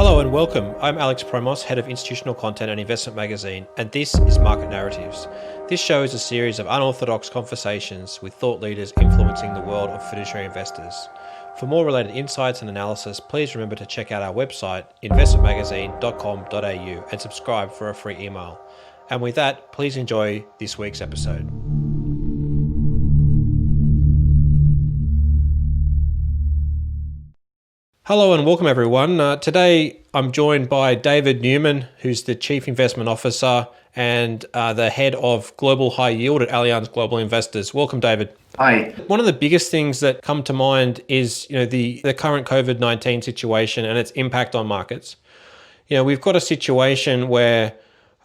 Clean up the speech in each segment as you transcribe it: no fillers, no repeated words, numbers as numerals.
Hello and welcome. I'm Alex Proimos, Head of Institutional Content and Investment Magazine, and this is Market Narratives. This show is a series of unorthodox conversations with thought leaders influencing the world of fiduciary investors. For more related insights and analysis, please remember to check out our website, investmentmagazine.com.au, and subscribe for a free email. And with that, please enjoy this week's episode. Hello and welcome everyone. Today I'm joined by David Newman, who's the Chief Investment Officer and the Head of Global High Yield at Allianz Global Investors. Welcome, David. Hi. One of the biggest things that come to mind is the current COVID-19 situation and its impact on markets. We've got a situation where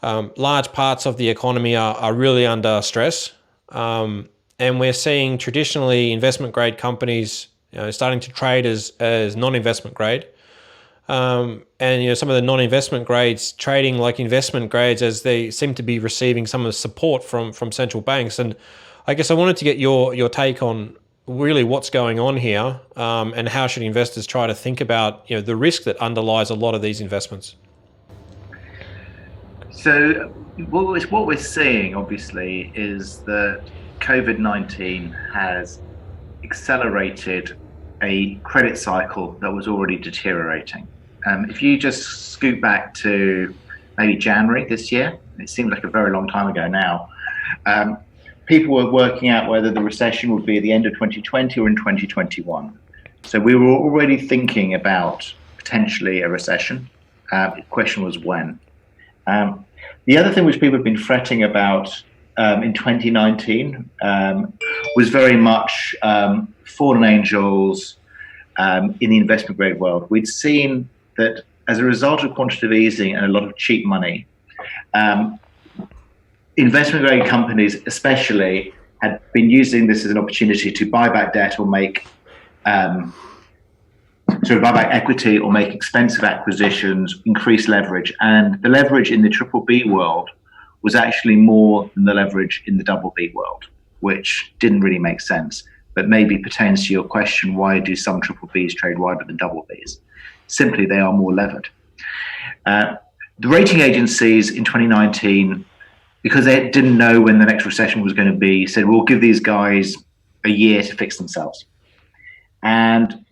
large parts of the economy are really under stress, and we're seeing traditionally investment grade companies starting to trade as non-investment grade. And some of the non-investment grades trading like investment grades as they seem to be receiving some of the support from central banks. And I guess I wanted to get your take on really what's going on here, and how should investors try to think about the risk that underlies a lot of these investments. So what we're seeing obviously is that COVID-19 has accelerated a credit cycle that was already deteriorating. If you just scoot back to maybe January this year, it seems like a very long time ago now, people were working out whether the recession would be at the end of 2020 or in 2021. So we were already thinking about potentially a recession. The question was when. The other thing which people have been fretting about in 2019 was very much fallen angels in the investment grade world. We'd seen that as a result of quantitative easing and a lot of cheap money, investment grade companies especially had been using this as an opportunity to buy back debt or buy back equity or make expensive acquisitions, increase leverage. And the leverage in the triple B world was actually more than the leverage in the double B world, which didn't really make sense, but maybe pertains to your question, why do some triple Bs trade wider than double Bs? Simply, they are more levered. The rating agencies in 2019, because they didn't know when the next recession was going to be, said, we'll give these guys a year to fix themselves. And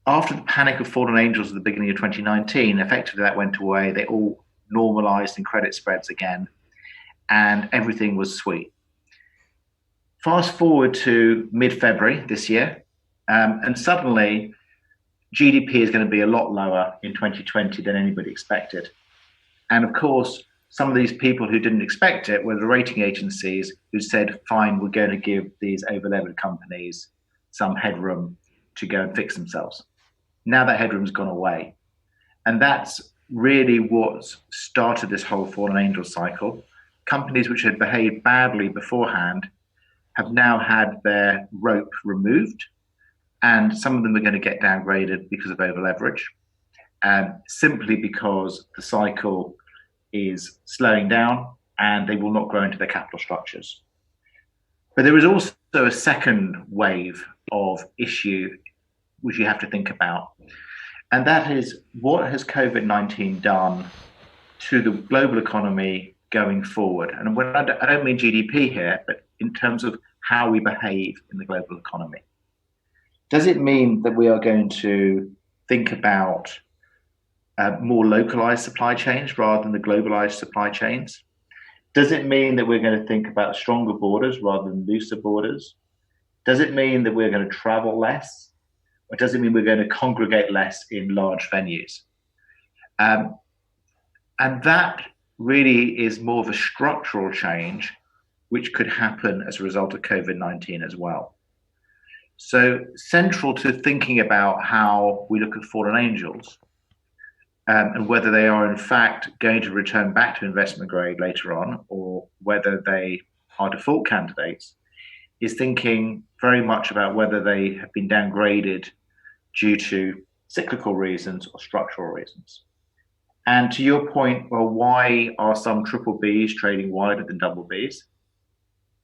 after the panic of fallen angels at the beginning of 2019, effectively that went away. They all normalized in credit spreads again, and everything was sweet. Fast forward to mid-February this year, and suddenly GDP is going to be a lot lower in 2020 than anybody expected. And of course, some of these people who didn't expect it were the rating agencies who said, fine, we're going to give these over-levered companies some headroom to go and fix themselves. Now that headroom's gone away. And that's really what started this whole fallen angel cycle. Companies which had behaved badly beforehand have now had their rope removed, and some of them are going to get downgraded because of over leverage, simply because the cycle is slowing down and they will not grow into their capital structures. But there is also a second wave of issue which you have to think about, and that is, what has COVID-19 done to the global economy going forward? And when I don't mean GDP here, but in terms of how we behave in the global economy. Does it mean that we are going to think about more localized supply chains rather than the globalized supply chains? Does it mean that we're going to think about stronger borders rather than looser borders? Does it mean that we're going to travel less? Or does it mean we're going to congregate less in large venues? And that really is more of a structural change which could happen as a result of COVID-19 as well. So central to thinking about how we look at fallen angels and whether they are in fact going to return back to investment grade later on, or whether they are default candidates, is thinking very much about whether they have been downgraded due to cyclical reasons or structural reasons. And to your point, well, why are some triple Bs trading wider than double Bs?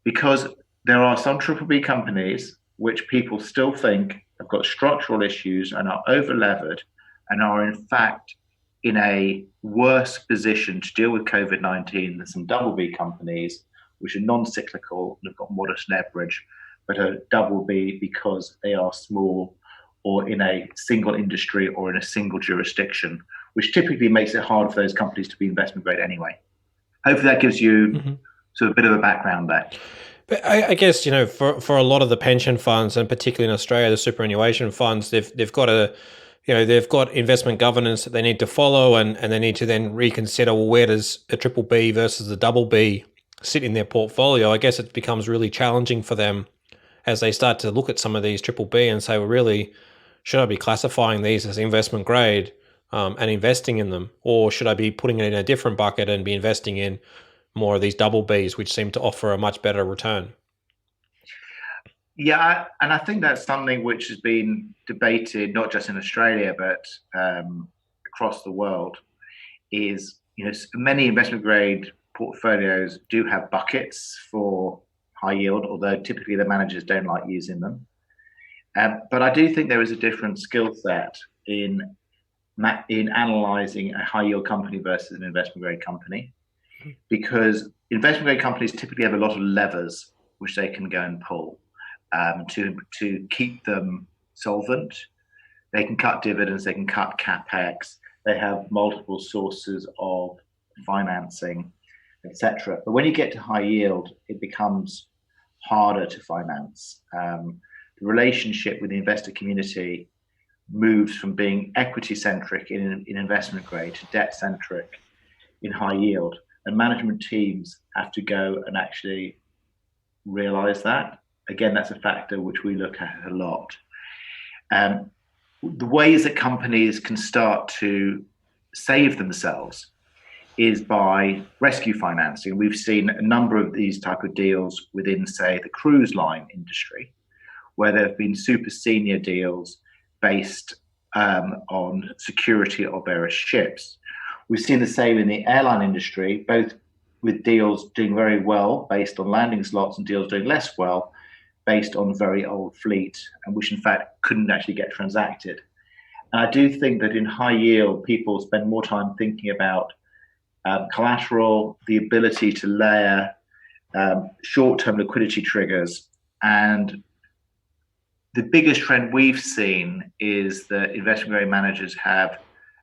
Because there are some triple B companies which people still think have got structural issues and are over levered and are in fact in a worse position to deal with COVID-19 than some double B companies, which are non-cyclical and have got modest leverage, but are double B because they are small or in a single industry or in a single jurisdiction, which typically makes it hard for those companies to be investment grade anyway. Hopefully that gives you sort of a bit of a background there. But I guess, for a lot of the pension funds, and particularly in Australia, the superannuation funds, they've got they've got investment governance that they need to follow, and they need to then reconsider, well, where does a triple B versus a double B sit in their portfolio? I guess it becomes really challenging for them as they start to look at some of these triple B and say, well, really, should I be classifying these as investment grade and investing in them? Or should I be putting it in a different bucket and be investing in more of these double Bs, which seem to offer a much better return? Yeah, and I think that's something which has been debated not just in Australia but across the world. Is many investment grade portfolios do have buckets for high yield, although typically the managers don't like using them. But I do think there is a different skill set in analysing a high yield company versus an investment grade company, because investment grade companies typically have a lot of levers which they can go and pull to keep them solvent. They can cut dividends, they can cut capex, they have multiple sources of financing, etc. But when you get to high yield, it becomes harder to finance. The relationship with the investor community moves from being equity centric in investment grade to debt centric in high yield, and management teams have to go and actually realize that. Again, that's a factor which we look at a lot. The ways that companies can start to save themselves is by rescue financing. We've seen a number of these type of deals within, say, the cruise line industry, where there have been super senior deals based on security of various ships. We've seen the same in the airline industry, both with deals doing very well based on landing slots and deals doing less well based on very old fleet, and which in fact couldn't actually get transacted. And I do think that in high yield, people spend more time thinking about collateral, the ability to layer short-term liquidity triggers. And the biggest trend we've seen is that investment grade managers have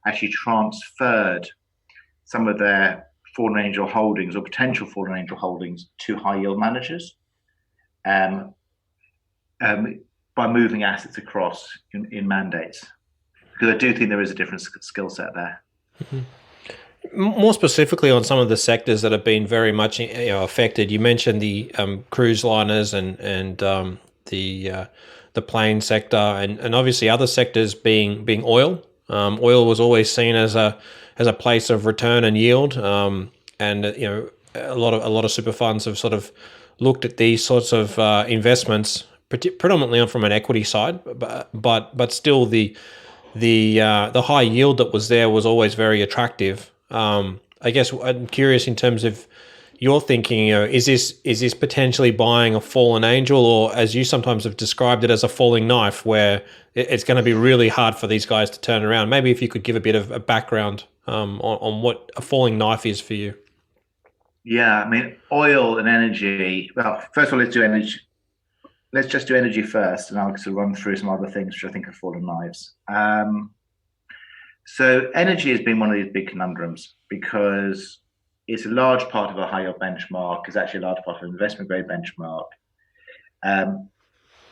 actually transferred some of their fallen angel holdings or potential fallen angel holdings to high yield managers by moving assets across in mandates. Because I do think there is a different skill set there. More specifically on some of the sectors that have been very much affected, you mentioned the cruise liners and the plane sector, and obviously other sectors being oil. Oil was always seen as a place of return and yield, and a lot of super funds have sort of looked at these sorts of investments predominantly from an equity side, but still the high yield that was there was always very attractive. I guess I'm curious in terms of your thinking, is this potentially buying a fallen angel, or as you sometimes have described it, as a falling knife, where it's going to be really hard for these guys to turn around? Maybe if you could give a bit of a background on what a falling knife is for you. Yeah, I mean, oil and energy. Well, first of all, let's do energy. Let's just do energy first, and I'll sort of run through some other things which I think are fallen knives. So energy has been one of these big conundrums because it's a large part of a high yield benchmark. It's actually a large part of an investment grade benchmark.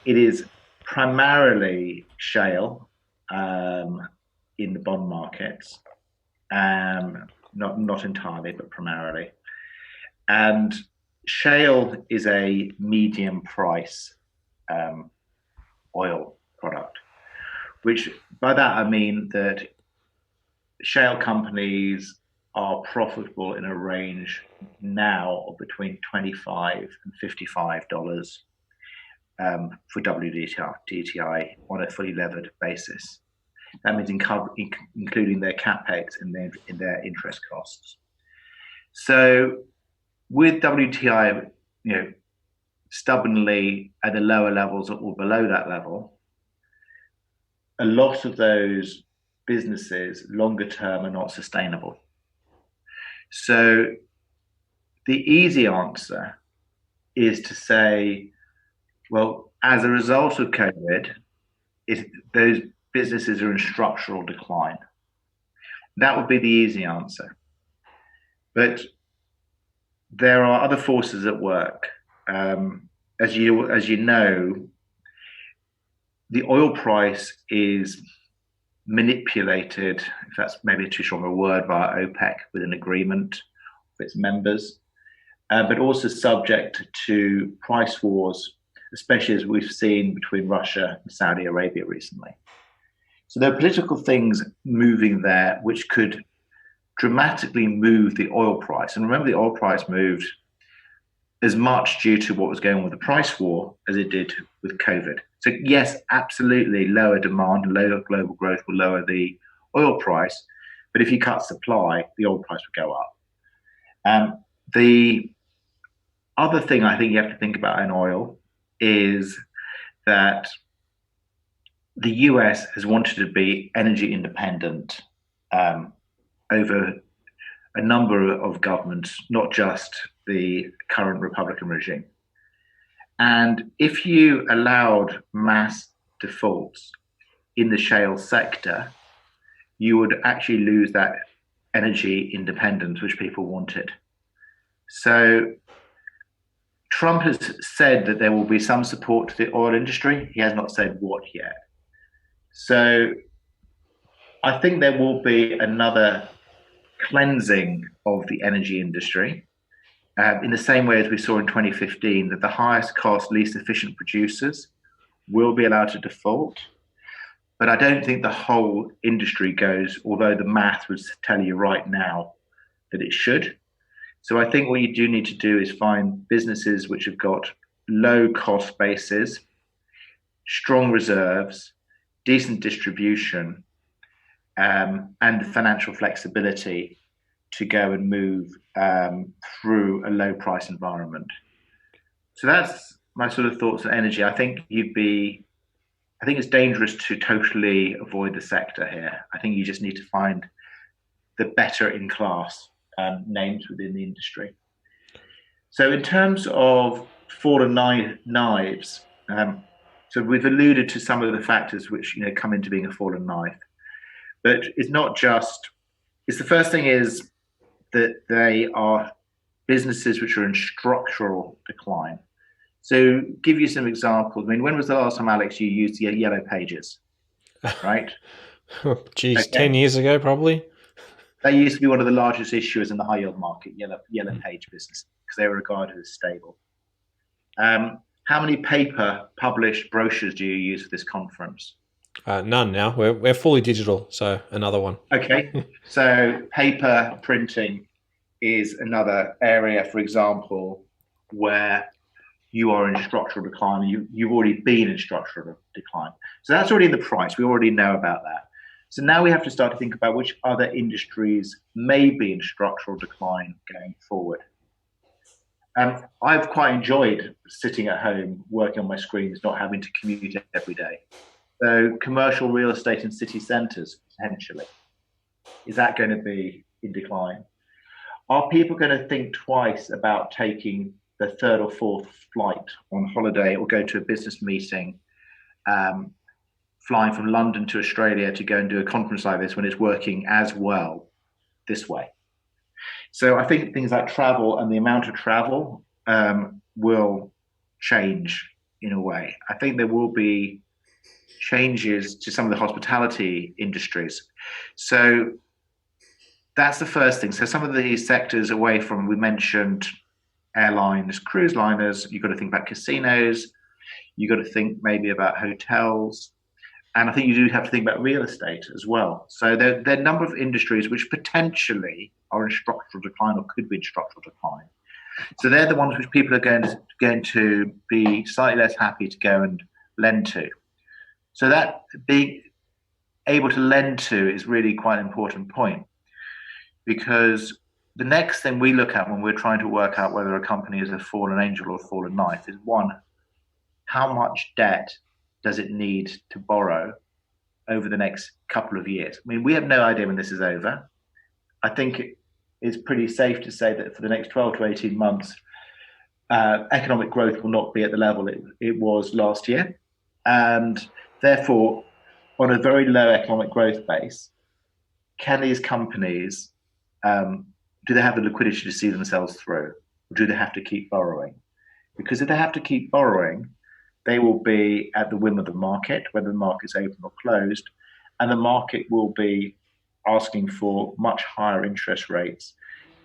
It is primarily shale in the bond markets, not entirely, but primarily. And shale is a medium price oil product, which by that I mean that shale companies are profitable in a range now of between $25 and $55 for WTI on a fully levered basis. That means including their capex and their interest costs. So with WTI, stubbornly at the lower levels or below that level, a lot of those businesses longer term are not sustainable. So the easy answer is to say, well, as a result of COVID, those businesses are in structural decline. That would be the easy answer. But there are other forces at work. As you know, the oil price is manipulated, if that's maybe too strong a word, by OPEC with an agreement with its members, but also subject to price wars, especially as we've seen between Russia and Saudi Arabia recently. So there are political things moving there which could dramatically move the oil price. And remember, the oil price moved as much due to what was going on with the price war as it did with COVID. So yes, absolutely, lower demand and lower global growth will lower the oil price. But if you cut supply, the oil price would go up. The other thing I think you have to think about in oil is that the US has wanted to be energy independent over a number of governments, not just the current Republican regime. And if you allowed mass defaults in the shale sector, you would actually lose that energy independence which people wanted. So Trump has said that there will be some support to the oil industry. He has not said what yet. So I think there will be another cleansing of the energy industry in the same way as we saw in 2015, that the highest cost, least efficient producers will be allowed to default. But I don't think the whole industry goes, although the math would tell you right now that it should. So I think what you do need to do is find businesses which have got low cost bases, strong reserves, decent distribution, and the financial flexibility to go and move through a low price environment. So that's my sort of thoughts on energy. I think it's dangerous to totally avoid the sector here. I think you just need to find the better in class names within the industry. So in terms of fallen knives, so we've alluded to some of the factors which come into being a fallen knife, but it's not just. It's the first thing is that they are businesses which are in structural decline. So give you some examples. I mean, when was the last time, Alex, you used Yellow Pages, right? Geez, okay. 10 years ago, probably. They used to be one of the largest issuers in the high yield market, Yellow Page business, because they were regarded as stable. How many paper published brochures do you use for this conference? None now. We're fully digital, so another one. Okay, so paper printing is another area, for example, where you are in structural decline. You've already been in structural decline. So that's already in the price. We already know about that. So now we have to start to think about which other industries may be in structural decline going forward. I've quite enjoyed sitting at home, working on my screens, not having to commute every day. So commercial real estate in city centres, potentially. Is that going to be in decline? Are people going to think twice about taking the third or fourth flight on holiday or go to a business meeting, flying from London to Australia to go and do a conference like this when it's working as well this way? So I think things like travel and the amount of travel will change in a way. I think there will be changes to some of the hospitality industries. So that's the first thing. So some of these sectors away from, we mentioned airlines, cruise liners, you've got to think about casinos, you've got to think maybe about hotels, and I think you do have to think about real estate as well. So there are a number of industries which potentially are in structural decline or could be in structural decline. So they're the ones which people are going to be slightly less happy to go and lend to. So that being able to lend to is really quite an important point, because the next thing we look at when we're trying to work out whether a company is a fallen angel or a fallen knife is, one, how much debt does it need to borrow over the next couple of years. I mean, we have no idea when this is over. I think it's pretty safe to say that for the next 12 to 18 months, economic growth will not be at the level it was last year. And therefore, on a very low economic growth base, can these companies, do they have the liquidity to see themselves through? Or do they have to keep borrowing? Because if they have to keep borrowing, they will be at the whim of the market, whether the market's open or closed, and the market will be asking for much higher interest rates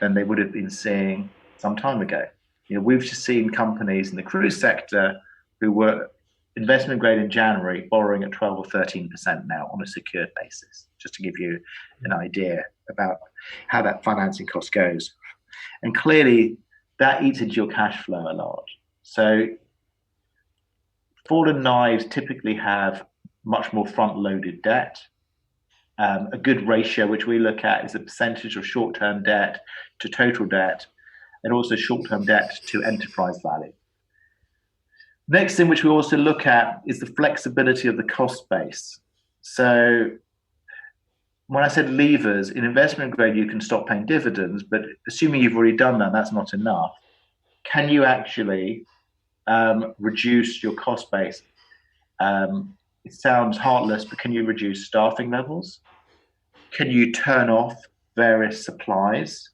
than they would have been seeing some time ago. We've just seen companies in the cruise sector who were investment grade in January borrowing at 12 or 13% now on a secured basis, just to give you an idea about how that financing cost goes. And clearly that eats into your cash flow a lot. So fallen knives typically have much more front-loaded debt. A good ratio which we look at is the percentage of short-term debt to total debt, and also short-term debt to enterprise value. Next thing which we also look at is the flexibility of the cost base. So when I said levers, in investment grade you can stop paying dividends, but assuming you've already done that, that's not enough. Can you actually reduce your cost base? It sounds heartless, but can you reduce staffing levels? Can you turn off various supplies?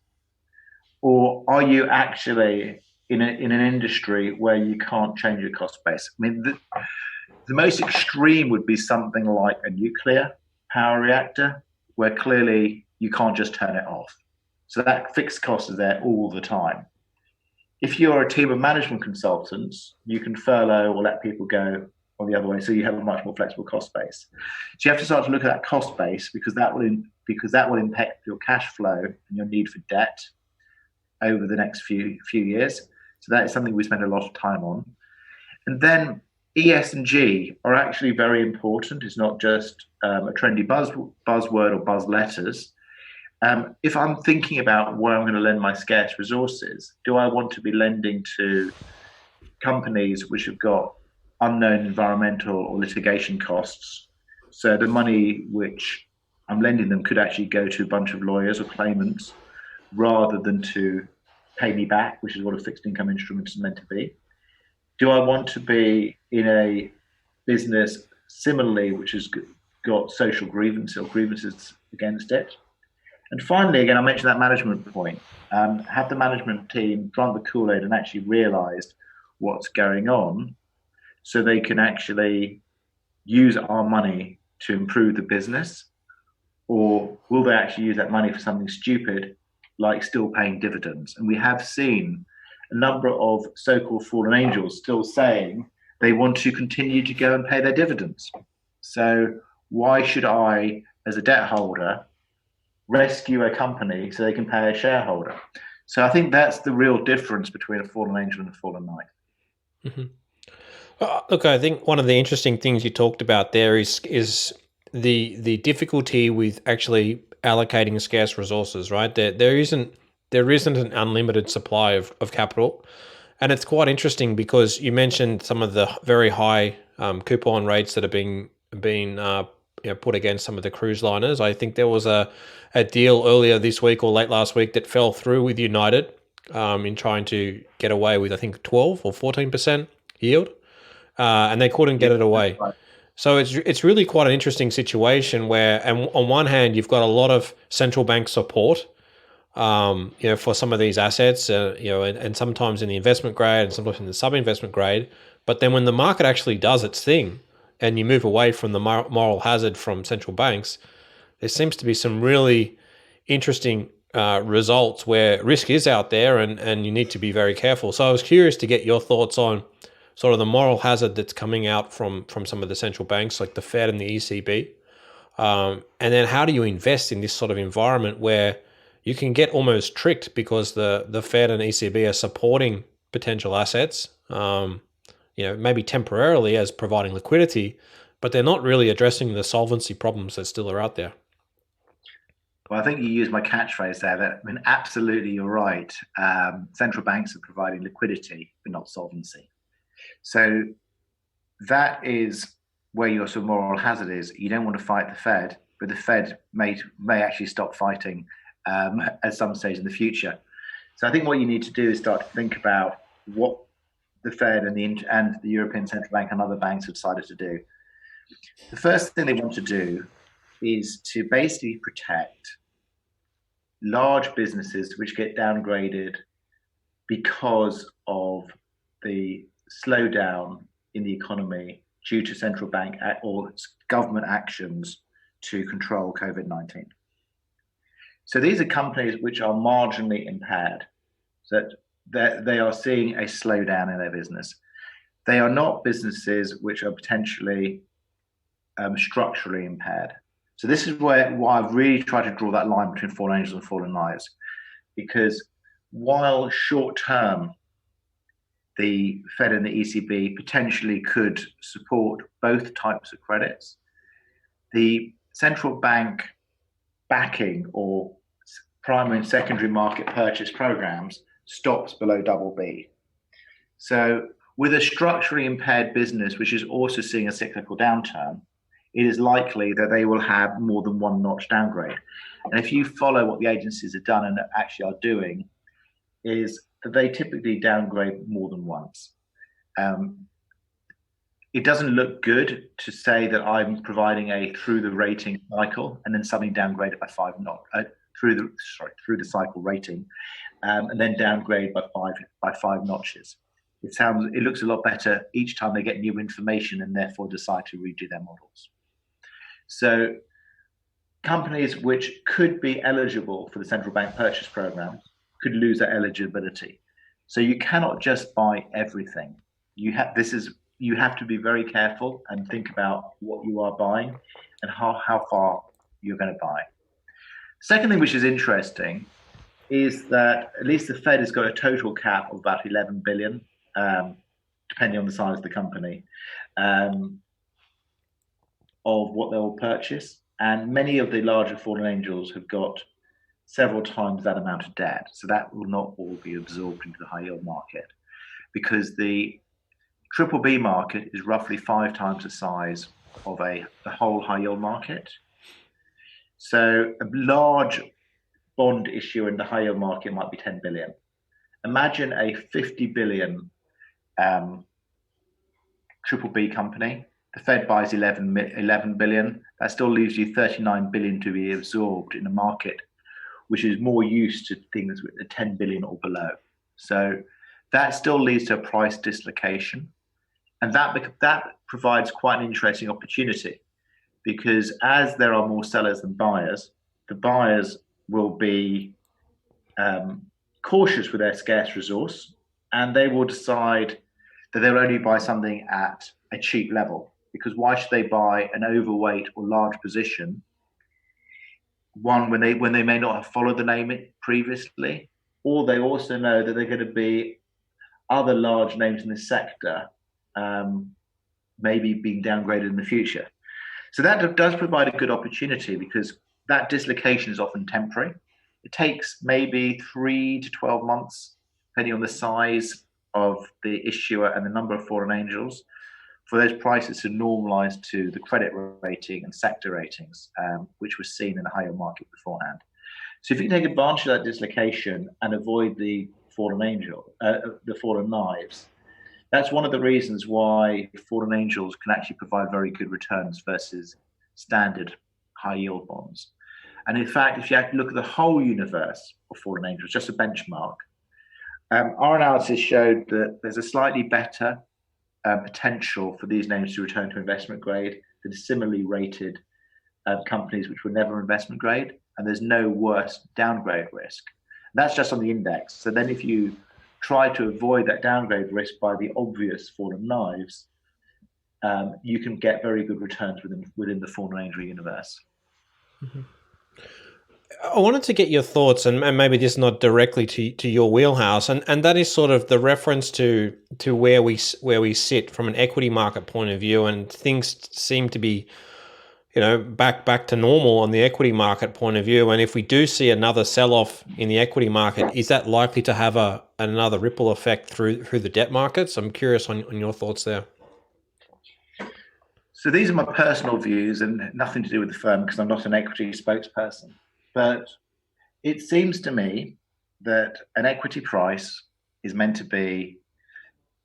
Or are you actually in an industry where you can't change your cost base? I mean, the most extreme would be something like a nuclear power reactor, where clearly you can't just turn it off. So that fixed cost is there all the time. If you're a team of management consultants, you can furlough or let people go or the other way, so you have a much more flexible cost base. So you have to start to look at that cost base because that will impact your cash flow and your need for debt over the next few years. So that is something we spend a lot of time on. And then ESG are actually very important. It's not just a trendy buzzword or buzz letters. If I'm thinking about where I'm going to lend my scarce resources, do I want to be lending to companies which have got unknown environmental or litigation costs? So the money which I'm lending them could actually go to a bunch of lawyers or claimants rather than to pay me back, which is what a fixed income instrument is meant to be. Do I want to be in a business similarly which has got social grievances against it? And finally, again, I mentioned that management point. Have the management team drunk the Kool-Aid and actually realised what's going on so they can actually use our money to improve the business? Or will they actually use that money for something stupid like still paying dividends? And we have seen a number of so-called fallen angels still saying they want to continue to go and pay their dividends. So why should I, as a debt holder, rescue a company so they can pay a shareholder? So I think that's the real difference between a fallen angel and a fallen knight. Mm-hmm. Look, I think one of the interesting things you talked about there is the difficulty with actually allocating scarce resources, right? There isn't an unlimited supply of capital. And it's quite interesting because you mentioned some of the very high coupon rates that are being put against some of the cruise liners. I think there was a deal earlier this week or late last week that fell through with United in trying to get away with, I think, 12 or 14% yield, and they couldn't get it away. Right. So it's really quite an interesting situation where, and on one hand, you've got a lot of central bank support, for some of these assets, and sometimes in the investment grade and sometimes in the sub-investment grade. But then when the market actually does its thing and you move away from the moral hazard from central banks, there seems to be some really interesting results where risk is out there and you need to be very careful. So I was curious to get your thoughts on sort of the moral hazard that's coming out from some of the central banks like the Fed and the ECB. And then how do you invest in this sort of environment where you can get almost tricked because the Fed and ECB are supporting potential assets, maybe temporarily as providing liquidity, but they're not really addressing the solvency problems that still are out there. Well, I think you used my catchphrase there. Absolutely, you're right. Central banks are providing liquidity, but not solvency. So that is where your sort of moral hazard is. You don't want to fight the Fed, but the Fed may actually stop fighting at some stage in the future. So I think what you need to do is start to think about what the Fed and the European Central Bank and other banks have decided to do. The first thing they want to do is to basically protect large businesses which get downgraded because of the slowdown in the economy due to central bank or government actions to control COVID-19. So these are companies which are marginally impaired, so that they are seeing a slowdown in their business. They are not businesses which are potentially structurally impaired. So this is why I've really tried to draw that line between fallen angels and fallen knives, because while short term the Fed and the ECB potentially could support both types of credits, the central bank backing or primary and secondary market purchase programs stops below double B. So with a structurally impaired business, which is also seeing a cyclical downturn, it is likely that they will have more than one notch downgrade. And if you follow what the agencies have done and actually are doing, is that they typically downgrade more than once. It doesn't look good to say that I'm providing a through the rating cycle and then suddenly downgrade it by through the cycle rating, and then downgrade by five notches. It looks a lot better each time they get new information and therefore decide to redo their models. So companies which could be eligible for the central bank purchase program could lose their eligibility. So you cannot just buy everything. You have to be very careful and think about what you are buying and how far you're going to buy. Second thing which is interesting is that at least the Fed has got a total cap of about 11 billion, depending on the size of the company, of what they'll purchase. And many of the larger fallen angels have got several times that amount of debt. So that will not all be absorbed into the high yield market, because the triple B market is roughly 5 times the size of the whole high yield market. So a large bond issue in the high yield market might be 10 billion. Imagine a 50 billion triple B company. The Fed buys 11 billion. That still leaves you 39 billion to be absorbed in a market which is more used to things with 10 billion or below. So that still leads to a price dislocation. And that provides quite an interesting opportunity, because as there are more sellers than buyers, the buyers will be cautious with their scarce resource, and they will decide that they'll only buy something at a cheap level, because why should they buy an overweight or large position, one when they may not have followed the name previously, or they also know that they're going to be other large names in this sector maybe being downgraded in the future. So that does provide a good opportunity, because that dislocation is often temporary. It takes maybe 3 to 12 months, depending on the size of the issuer and the number of fallen angels, for those prices to normalize to the credit rating and sector ratings, which was seen in the higher market beforehand. So if you can take advantage of that dislocation and avoid the fallen angel, the fallen knives, that's one of the reasons why fallen angels can actually provide very good returns versus standard high yield bonds. And in fact, if you look at the whole universe of fallen angels, just a benchmark, our analysis showed that there's a slightly better potential for these names to return to investment grade than similarly rated companies which were never investment grade, and there's no worse downgrade risk. And that's just on the index. So then if you try to avoid that downgrade risk by the obvious fallen knives, you can get very good returns within the fallen angel universe. Mm-hmm. I wanted to get your thoughts, and maybe this is not directly to your wheelhouse, and that is sort of the reference to where we sit from an equity market point of view, and things seem to be, back to normal on the equity market point of view. And if we do see another sell-off in the equity market, is that likely to have another ripple effect through the debt markets? I'm curious on your thoughts there. So these are my personal views and nothing to do with the firm because I'm not an equity spokesperson. But it seems to me that an equity price is meant to be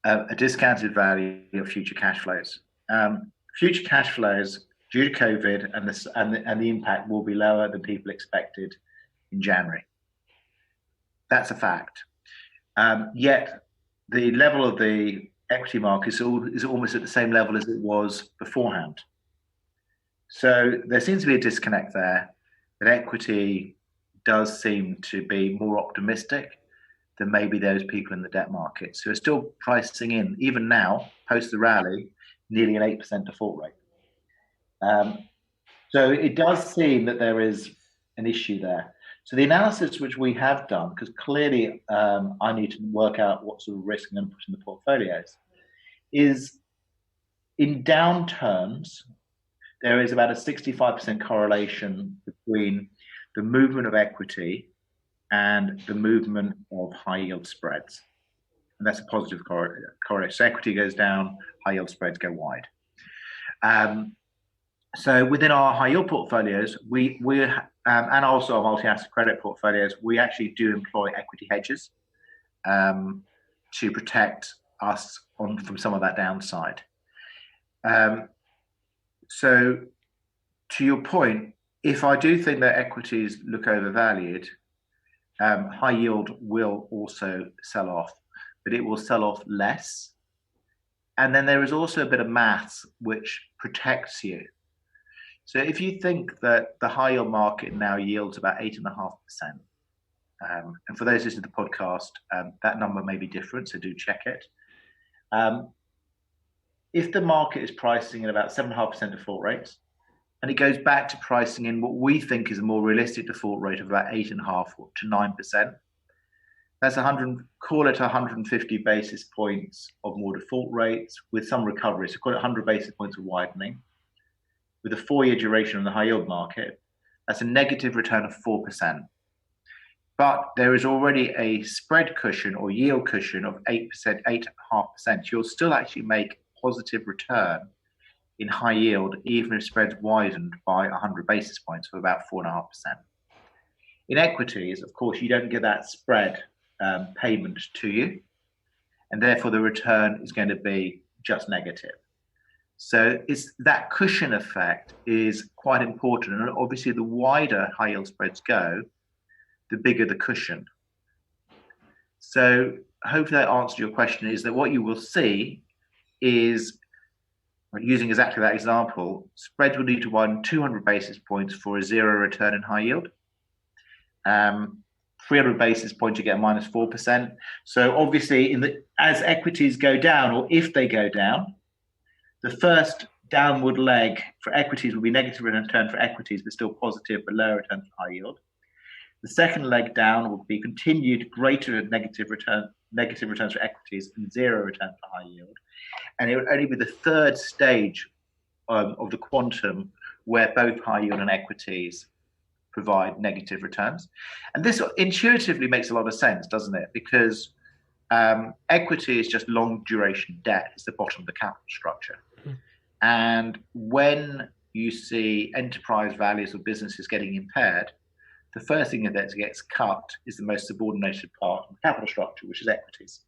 a discounted value of future cash flows. Future cash flows due to COVID and the impact will be lower than people expected in January. That's a fact. Yet the level of the equity market is almost at the same level as it was beforehand. So there seems to be a disconnect there, that equity does seem to be more optimistic than maybe those people in the debt markets who are still pricing in, even now, post the rally, nearly an 8% default rate. So it does seem that there is an issue there. So the analysis which we have done, because clearly I need to work out what sort of risk I'm going to put in the portfolios, is in downturns, there is about a 65% correlation between the movement of equity and the movement of high yield spreads. And that's a positive correlation. So equity goes down, high yield spreads go wide. So within our high yield portfolios, and also our multi-asset credit portfolios, we actually do employ equity hedges to protect us from some of that downside. So to your point, if I do think that equities look overvalued, high yield will also sell off, but it will sell off less. And then there is also a bit of maths which protects you. So if you think that the high yield market now yields about 8.5%, and for those listening to the podcast, that number may be different, so do check it. If the market is pricing in about 7.5% default rates, and it goes back to pricing in what we think is a more realistic default rate of about 8.5% to 9%, that's 150 basis points of more default rates with some recovery. So call it 100 basis points of widening. With a 4-year duration on the high yield market, that's a negative return of 4%. But there is already a spread cushion or yield cushion of 8%, 8.5%. You'll still actually make positive return in high yield, even if spreads widened by 100 basis points for about 4.5%. In equities, of course, you don't get that spread payment to you, and therefore the return is going to be just negative. So it's that cushion effect is quite important. And obviously, the wider high yield spreads go, the bigger the cushion. So hopefully that answered your question, is that what you will see is, using exactly that example, spreads will need to widen 200 basis points for a zero return in high yield. 300 basis points, you get a minus 4%. So obviously, as equities go down, or if they go down, the first downward leg for equities will be negative return for equities, but still positive, but lower return for high yield. The second leg down will be continued greater negative returns for equities and zero return for high yield. And it would only be the third stage of the quantum where both high yield and equities provide negative returns. And this intuitively makes a lot of sense, doesn't it? Because equity is just long duration debt. It's the bottom of the capital structure. And when you see enterprise values of businesses getting impaired, the first thing that gets cut is the most subordinated part of the capital structure, which is equities.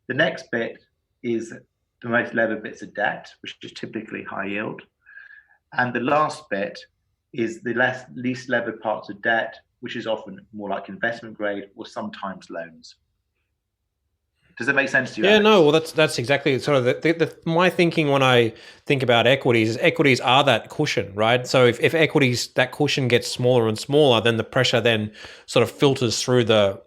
The next bit is the most levered bits of debt, which is typically high yield. And the last bit is the least levered parts of debt, which is often more like investment grade or sometimes loans. Does that make sense to you? Yeah, Alex? no. Well, that's exactly sort of my thinking when I think about equities. Is equities are that cushion, right? So if equities, that cushion gets smaller and smaller, then the pressure then sort of filters through the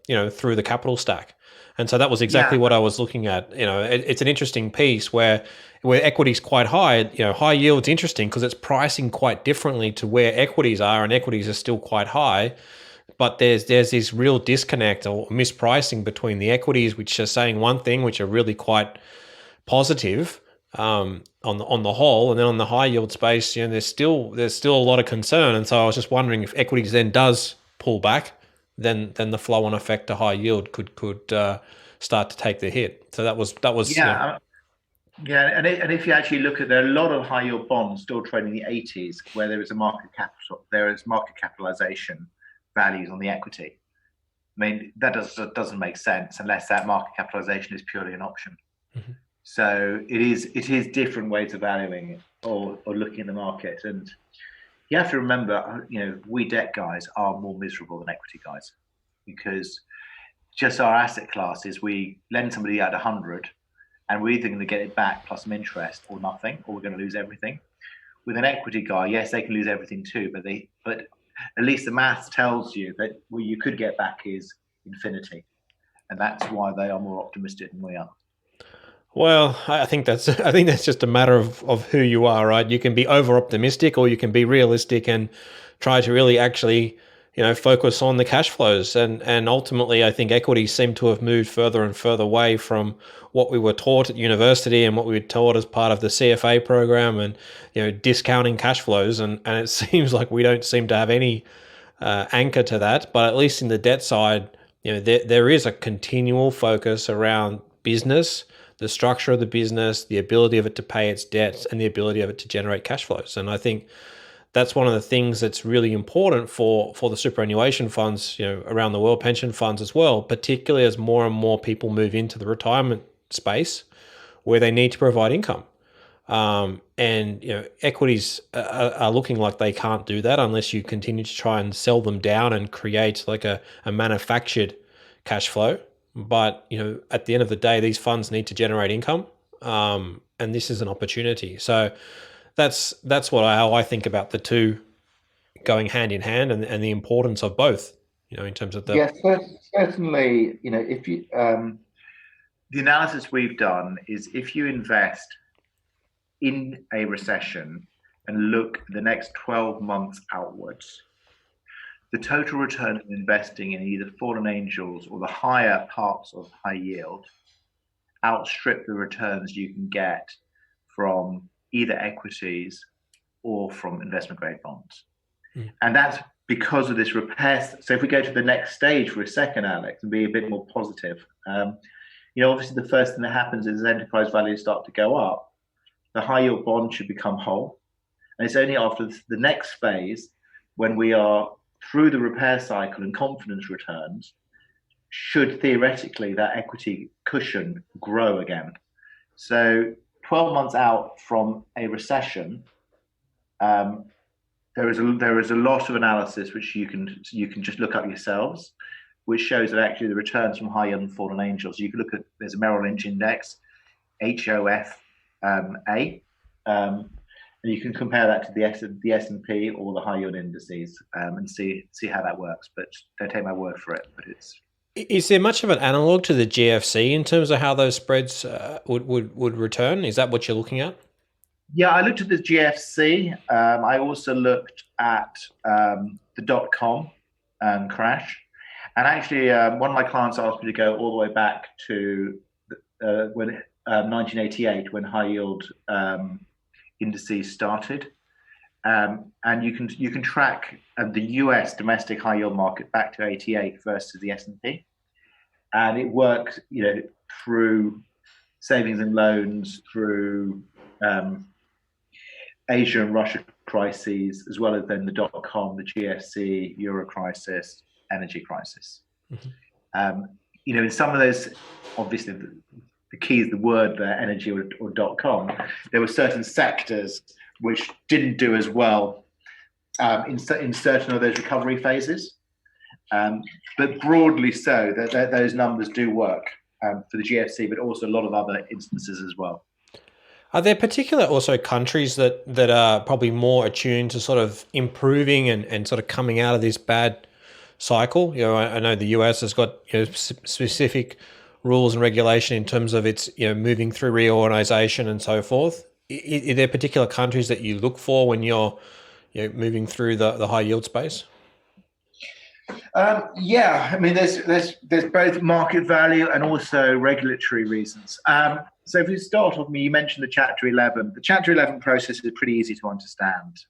capital stack. And so that was exactly what I was looking at. It's an interesting piece where equities quite high. High yield's interesting because it's pricing quite differently to where equities are, and equities are still quite high. But there's this real disconnect or mispricing between the equities, which are saying one thing, which are really quite positive on the whole, and then on the high yield space, there's still a lot of concern. And so I was just wondering if equities then does pull back, then the flow on effect to high yield could start to take the hit. So that was Yeah, and if you actually look at, there are a lot of high yield bonds still trading in the 80s, where there is market capitalization values on the equity. I mean, that doesn't make sense unless that market capitalization is purely an option. Mm-hmm. So it is different ways of valuing it or looking at the market. And you have to remember, we debt guys are more miserable than equity guys, because just our asset classes, we lend somebody at 100, and we're either going to get it back plus some interest or nothing, or we're going to lose everything. With an equity guy, yes, they can lose everything too, but at least the maths tells you that what you could get back is infinity, and that's why they are more optimistic than we are. Well, I think that's just a matter of who you are, right? You can be over optimistic, or you can be realistic and try to really actually, focus on the cash flows. And ultimately, I think equities seem to have moved further and further away from what we were taught at university and what we were taught as part of the CFA program, and discounting cash flows. And it seems like we don't seem to have any anchor to that. But at least in the debt side, there is a continual focus around business, the structure of the business, the ability of it to pay its debts, and the ability of it to generate cash flows. And I think that's one of the things that's really important for the superannuation funds, around the world, pension funds as well, particularly as more and more people move into the retirement space where they need to provide income. And equities are looking like they can't do that unless you continue to try and sell them down and create like a manufactured cash flow. But at the end of the day, these funds need to generate income, and this is an opportunity. So that's how I think about the two going hand in hand, and the importance of both. In terms of the certainly. If you the analysis we've done is, if you invest in a recession and look the next 12 months outwards, the total return of investing in either fallen angels or the higher parts of high yield outstrip the returns you can get from either equities or from investment grade bonds. Mm. And that's because of this repair. So if we go to the next stage for a second, Alex, and be a bit more positive, obviously the first thing that happens is as enterprise values start to go up, the high yield bond should become whole. And it's only after the next phase, when we are through the repair cycle and confidence returns, should theoretically that equity cushion grow again. So 12 months out from a recession, there is a lot of analysis which you can just look up yourselves, which shows that actually the returns from high yield and fallen angels. You can look at, there's a Merrill Lynch index, HOFA, and you can compare that to the S&P or the high yield indices, and see how that works. But don't take my word for it. But is there much of an analog to the GFC in terms of how those spreads would return? Is that what you're looking at? Yeah, I looked at the GFC. I also looked at the .com crash, and actually, one of my clients asked me to go all the way back to when 1988, when high yield indices started, and you can track the US domestic high yield market back to 88 versus the S&P, and it worked through savings and loans, through Asia and Russia crises, as well as then the .com, the GFC, Euro crisis, energy crisis. Mm-hmm. In some of those, obviously the key is the word there, energy or .com. There were certain sectors which didn't do as well in certain of those recovery phases. But broadly so, those numbers do work for the GFC, but also a lot of other instances as well. Are there particular also countries that are probably more attuned to sort of improving and sort of coming out of this bad cycle? I know the US has got specific rules and regulation in terms of its moving through reorganization and so forth. Are there particular countries that you look for when you're moving through the high yield space? Yeah, I mean, there's both market value and also regulatory reasons. So if you start off, you mentioned the Chapter 11. The Chapter 11 process is pretty easy to understand,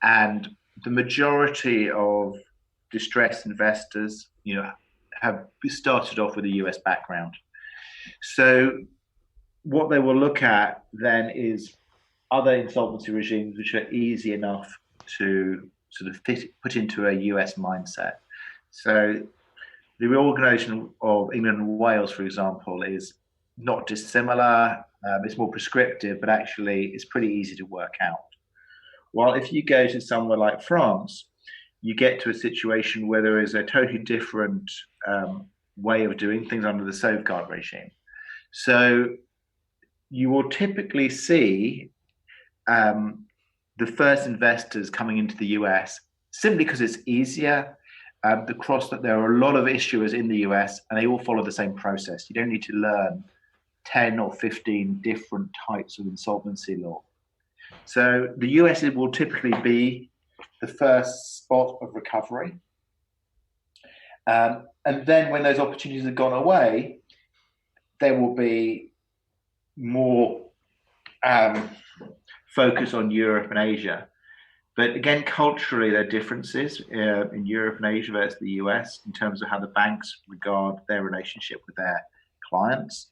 and the majority of distressed investors, have started off with a US background. So what they will look at then is other insolvency regimes which are easy enough to sort of put into a US mindset. So the reorganisation of England and Wales, for example, is not dissimilar. It's more prescriptive, but actually it's pretty easy to work out. While if you go to somewhere like France, you get to a situation where there is a totally different way of doing things under the safeguard regime. So you will typically see the first investors coming into the US simply because it's easier. That there are a lot of issuers in the US and they all follow the same process. You don't need to learn 10 or 15 different types of insolvency law. So the US will typically be the first spot of recovery. And then when those opportunities have gone away, there will be more focus on Europe and Asia. But again, culturally, there are differences in Europe and Asia versus the US in terms of how the banks regard their relationship with their clients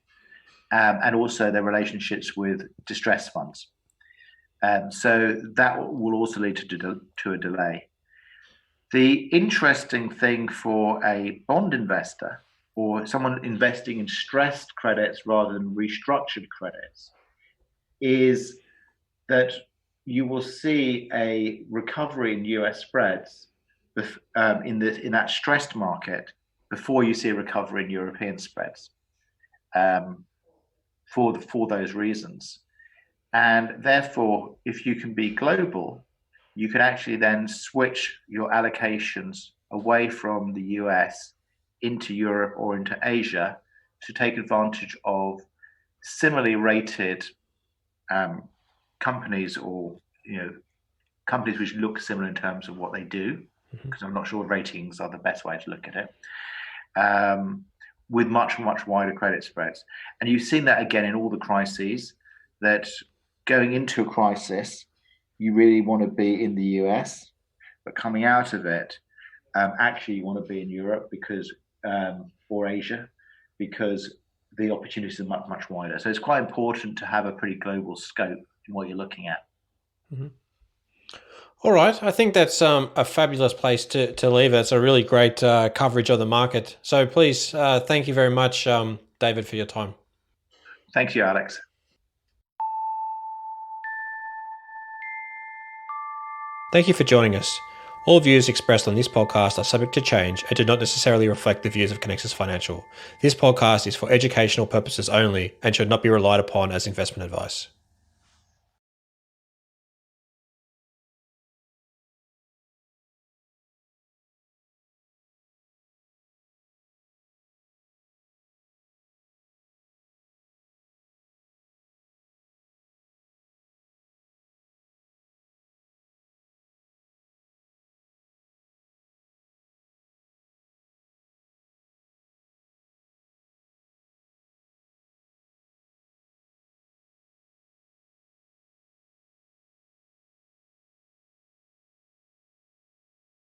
and also their relationships with distressed funds. So that will also lead to a delay. The interesting thing for a bond investor or someone investing in stressed credits rather than restructured credits is that you will see a recovery in US spreads in that stressed market before you see a recovery in European spreads for those reasons. And therefore, if you can be global, you can actually then switch your allocations away from the US into Europe or into Asia to take advantage of similarly rated companies or companies which look similar in terms of what they do, because I'm not sure ratings are the best way to look at it, with much, much wider credit spreads. And you've seen that again in all the crises, that going into a crisis, you really want to be in the US, but coming out of it, actually you want to be in Europe or Asia, because the opportunities are much, much wider. So it's quite important to have a pretty global scope in what you're looking at. Mm-hmm. All right. I think that's a fabulous place to leave it. It's a really great coverage of the market. So please, thank you very much, David, for your time. Thank you, Alex. Thank you for joining us. All views expressed on this podcast are subject to change and do not necessarily reflect the views of Conexus Financial. This podcast is for educational purposes only and should not be relied upon as investment advice.